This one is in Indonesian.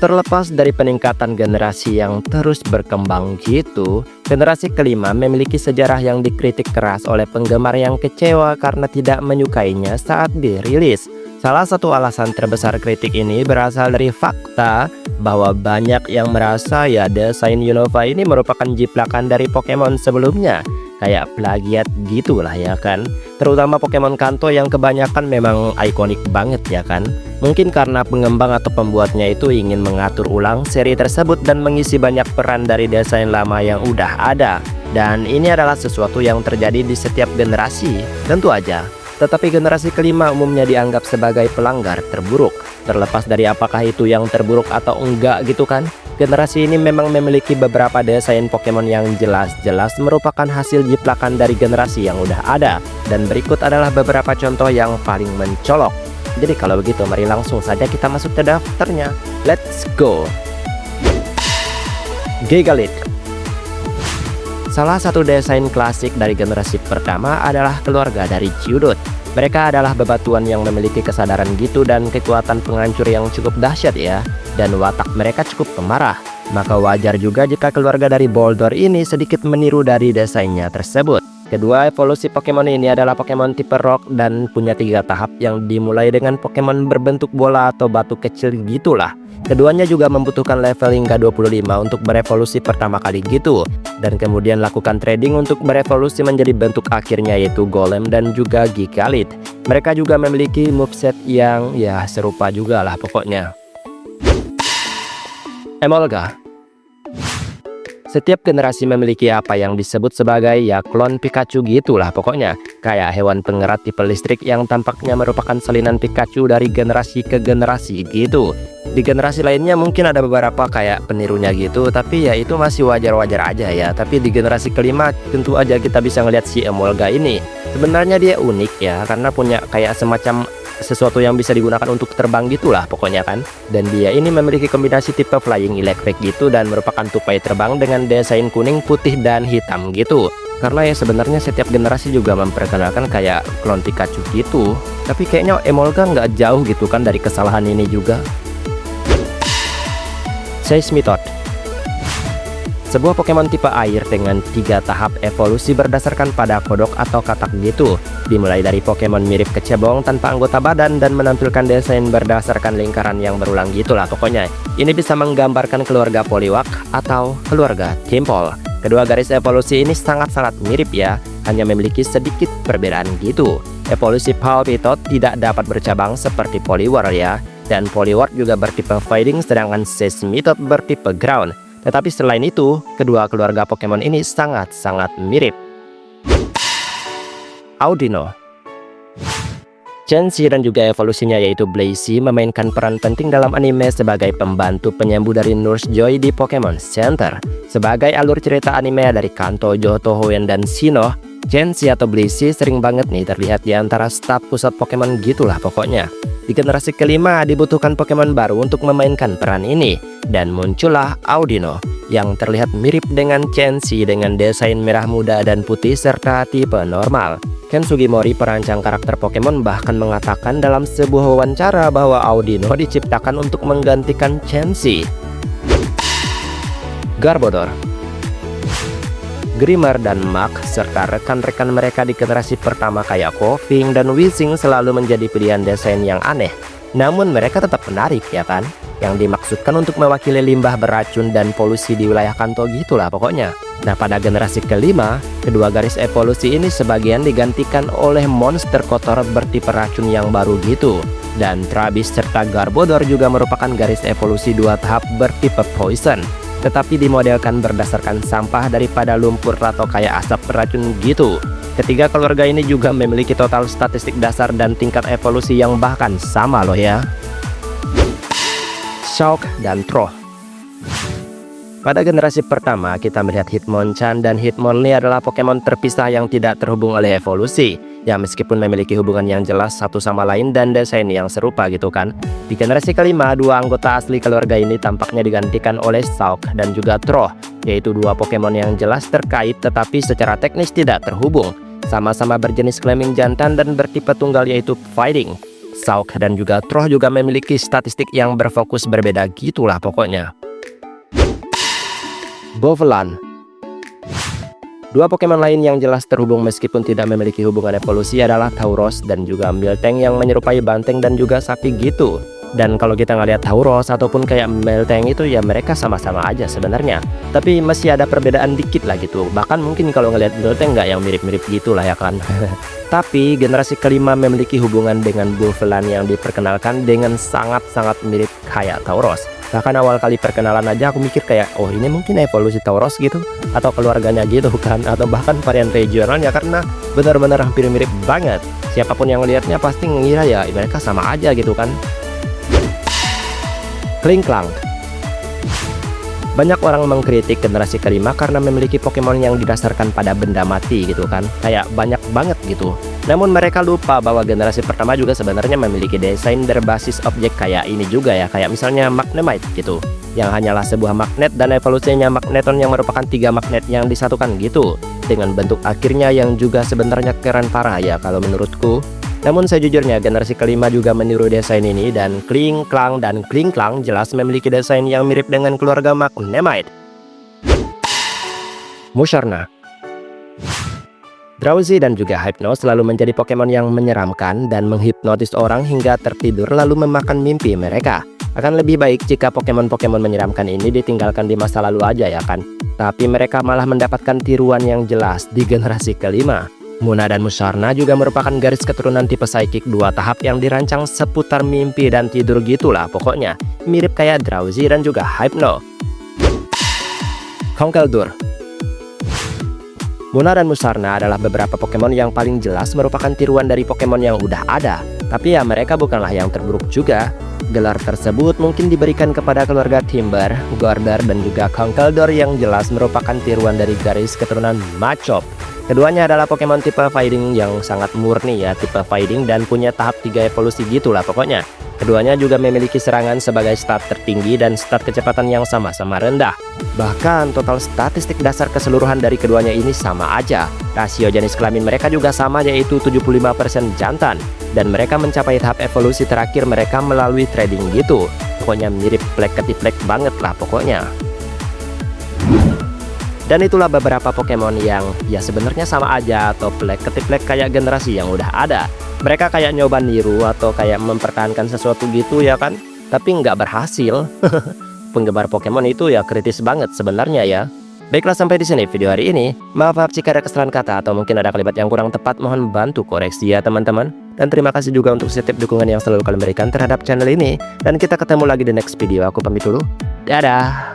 Terlepas dari peningkatan generasi yang terus berkembang gitu, generasi kelima memiliki sejarah yang dikritik keras oleh penggemar yang kecewa karena tidak menyukainya saat dirilis. Salah satu alasan terbesar kritik ini berasal dari fakta bahwa banyak yang merasa ya desain Unova ini merupakan jiplakan dari Pokemon sebelumnya. Kayak plagiat gitulah ya kan. Terutama Pokemon Kanto yang kebanyakan memang ikonik banget ya kan. Mungkin karena pengembang atau pembuatnya itu ingin mengatur ulang seri tersebut dan mengisi banyak peran dari desain lama yang udah ada. Dan ini adalah sesuatu yang terjadi di setiap generasi, tentu aja. Tetapi generasi kelima umumnya dianggap sebagai pelanggar terburuk. Terlepas dari apakah itu yang terburuk atau enggak gitu kan. Generasi ini memang memiliki beberapa desain Pokemon yang jelas-jelas merupakan hasil jiplakan dari generasi yang udah ada. Dan berikut adalah beberapa contoh yang paling mencolok. Jadi kalau begitu mari langsung saja kita masuk ke daftarnya. Let's go. Gigalith. Salah satu desain klasik dari generasi pertama adalah keluarga dari Geodude. Mereka adalah bebatuan yang memiliki kesadaran gitu dan kekuatan penghancur yang cukup dahsyat ya. Dan watak mereka cukup pemarah. Maka wajar juga jika keluarga dari Boldore ini sedikit meniru dari desainnya tersebut. Kedua evolusi Pokemon ini adalah Pokemon tipe Rock dan punya 3 tahap yang dimulai dengan Pokemon berbentuk bola atau batu kecil gitulah. Keduanya juga membutuhkan level hingga 25 untuk berevolusi pertama kali gitu. Dan kemudian lakukan trading untuk berevolusi menjadi bentuk akhirnya yaitu Golem dan juga Gigalith. Mereka juga memiliki moveset yang ya serupa juga lah pokoknya. Emolga. Setiap generasi memiliki apa yang disebut sebagai ya klon Pikachu gitulah pokoknya. Kayak hewan pengerat tipe listrik yang tampaknya merupakan salinan Pikachu dari generasi ke generasi gitu. Di generasi lainnya mungkin ada beberapa kayak penirunya gitu, tapi ya itu masih wajar-wajar aja ya. Tapi di generasi kelima tentu aja kita bisa ngeliat si Emolga ini. Sebenarnya dia unik ya, karena punya kayak semacam sesuatu yang bisa digunakan untuk terbang gitulah pokoknya kan. Dan dia ini memiliki kombinasi tipe flying electric gitu dan merupakan tupai terbang dengan desain kuning, putih, dan hitam gitu. Karena ya sebenarnya setiap generasi juga memperkenalkan kayak klon Pikachu gitu. Tapi kayaknya Emolga nggak jauh gitu kan dari kesalahan ini juga. Seismitoad. Sebuah Pokemon tipe air dengan 3 tahap evolusi berdasarkan pada kodok atau katak gitu. Dimulai dari Pokemon mirip kecebong tanpa anggota badan dan menampilkan desain berdasarkan lingkaran yang berulang gitulah pokoknya. Ini bisa menggambarkan keluarga Poliwag atau keluarga Tympole. Kedua garis evolusi ini sangat-sangat mirip ya, hanya memiliki sedikit perbedaan gitu. Evolusi Palpitoad tidak dapat bercabang seperti Poliwhirl ya. Dan Poliwhirl juga bertipe Fighting sedangkan Seismitoad bertipe Ground. Tetapi selain itu, kedua keluarga Pokemon ini sangat-sangat mirip. Audino. Chansey dan juga evolusinya yaitu Blaziken memainkan peran penting dalam anime sebagai pembantu penyembuh dari Nurse Joy di Pokemon Center. Sebagai alur cerita anime dari Kanto, Johto, Hoenn, dan Sinnoh, Chansey atau Blaziken sering banget nih terlihat di antara staf pusat Pokemon gitulah pokoknya. Di generasi kelima dibutuhkan Pokemon baru untuk memainkan peran ini. Dan muncullah Audino yang terlihat mirip dengan Chansey dengan desain merah muda dan putih serta tipe normal. Ken Sugimori, perancang karakter Pokemon, bahkan mengatakan dalam sebuah wawancara bahwa Audino diciptakan untuk menggantikan Chansey. Garbodor. Grimer dan Muk serta rekan-rekan mereka di generasi pertama kayak Koffing dan Weezing selalu menjadi pilihan desain yang aneh. Namun mereka tetap menarik ya kan? Yang dimaksudkan untuk mewakili limbah beracun dan polusi di wilayah Kanto gitulah pokoknya. Nah pada generasi kelima, kedua garis evolusi ini sebagian digantikan oleh monster kotor bertipe racun yang baru gitu. Dan Trabis serta Garbodor juga merupakan garis evolusi 2 tahap bertipe Poison. Tetapi dimodelkan berdasarkan sampah daripada lumpur atau kayak asap beracun gitu. Ketiga keluarga ini juga memiliki total statistik dasar dan tingkat evolusi yang bahkan sama loh ya. Shulk dan Troh. Pada generasi pertama kita melihat Hitmonchan dan Hitmonlee adalah Pokemon terpisah yang tidak terhubung oleh evolusi. Ya meskipun memiliki hubungan yang jelas satu sama lain dan desain yang serupa gitu kan. Di generasi kelima, 2 anggota asli keluarga ini tampaknya digantikan oleh Shulk dan juga Troh, yaitu 2 Pokemon yang jelas terkait tetapi secara teknis tidak terhubung. Sama-sama berjenis kelamin jantan dan bertipe tunggal yaitu Fighting. Sauk dan juga Troh juga memiliki statistik yang berfokus berbeda gitulah pokoknya. Bovelan. Dua Pokemon lain yang jelas terhubung meskipun tidak memiliki hubungan evolusi adalah Tauros dan juga Miltank yang menyerupai banteng dan juga sapi gitu. Dan kalau kita ngeliat Tauros ataupun kayak Miltank itu ya mereka sama-sama aja sebenarnya. Tapi masih ada perbedaan dikit lah gitu. Bahkan mungkin kalau ngeliat Miltank nggak yang mirip-mirip gitu lah ya kan. Tapi generasi kelima memiliki hubungan dengan Bovelan yang diperkenalkan dengan sangat-sangat mirip kayak Tauros. Bahkan awal kali perkenalan aja aku mikir kayak, oh ini mungkin evolusi Tauros gitu, atau keluarganya gitu kan, atau bahkan varian regionalnya karena benar-benar hampir mirip banget. Siapapun yang lihatnya pasti ngira ya mereka sama aja gitu kan. Klinklang. Banyak orang mengkritik generasi kelima karena memiliki Pokemon yang didasarkan pada benda mati gitu kan, kayak banyak banget gitu. Namun mereka lupa bahwa generasi pertama juga sebenarnya memiliki desain berbasis objek kayak ini juga ya, kayak misalnya Magnemite gitu, yang hanyalah sebuah magnet dan evolusinya Magneton yang merupakan 3 magnet yang disatukan gitu, dengan bentuk akhirnya yang juga sebenarnya keren parah ya kalau menurutku. Namun sejujurnya generasi kelima juga meniru desain ini dan Klinklang jelas memiliki desain yang mirip dengan keluarga Magnemite. Musharna. Drowsy dan juga Hypno selalu menjadi Pokemon yang menyeramkan dan menghipnotis orang hingga tertidur lalu memakan mimpi mereka. Akan lebih baik jika Pokemon-Pokemon menyeramkan ini ditinggalkan di masa lalu aja ya kan. Tapi mereka malah mendapatkan tiruan yang jelas di generasi kelima. Munna dan Musharna juga merupakan garis keturunan tipe Psychic 2 tahap yang dirancang seputar mimpi dan tidur gitulah pokoknya. Mirip kayak Drowsy dan juga Hypno. Conkeldurr. Munna dan Musharna adalah beberapa Pokemon yang paling jelas merupakan tiruan dari Pokemon yang udah ada. Tapi ya mereka bukanlah yang terburuk juga. Gelar tersebut mungkin diberikan kepada keluarga Timber, Gordor, dan juga Conkeldurr yang jelas merupakan tiruan dari garis keturunan Machop. Keduanya adalah Pokemon tipe Fighting yang sangat murni ya, tipe Fighting dan punya tahap 3 evolusi gitulah pokoknya. Keduanya juga memiliki serangan sebagai stat tertinggi dan stat kecepatan yang sama-sama rendah. Bahkan total statistik dasar keseluruhan dari keduanya ini sama aja. Rasio jenis kelamin mereka juga sama yaitu 75% jantan. Dan mereka mencapai tahap evolusi terakhir mereka melalui trading gitu. Pokoknya mirip plek-ketiplek banget lah pokoknya. Dan itulah beberapa Pokemon yang ya sebenarnya sama aja atau plek-ketiplek kayak generasi yang udah ada. Mereka kayak nyoba niru atau kayak mempertahankan sesuatu gitu ya kan. Tapi nggak berhasil. Penggemar Pokemon itu ya kritis banget sebenarnya ya. Baiklah sampai di sini video hari ini. Maaf jika ada kesalahan kata atau mungkin ada kalimat yang kurang tepat, mohon bantu koreksi ya teman-teman. Dan terima kasih juga untuk setiap dukungan yang selalu kalian berikan terhadap channel ini. Dan kita ketemu lagi di next video. Aku pamit dulu. Dadah.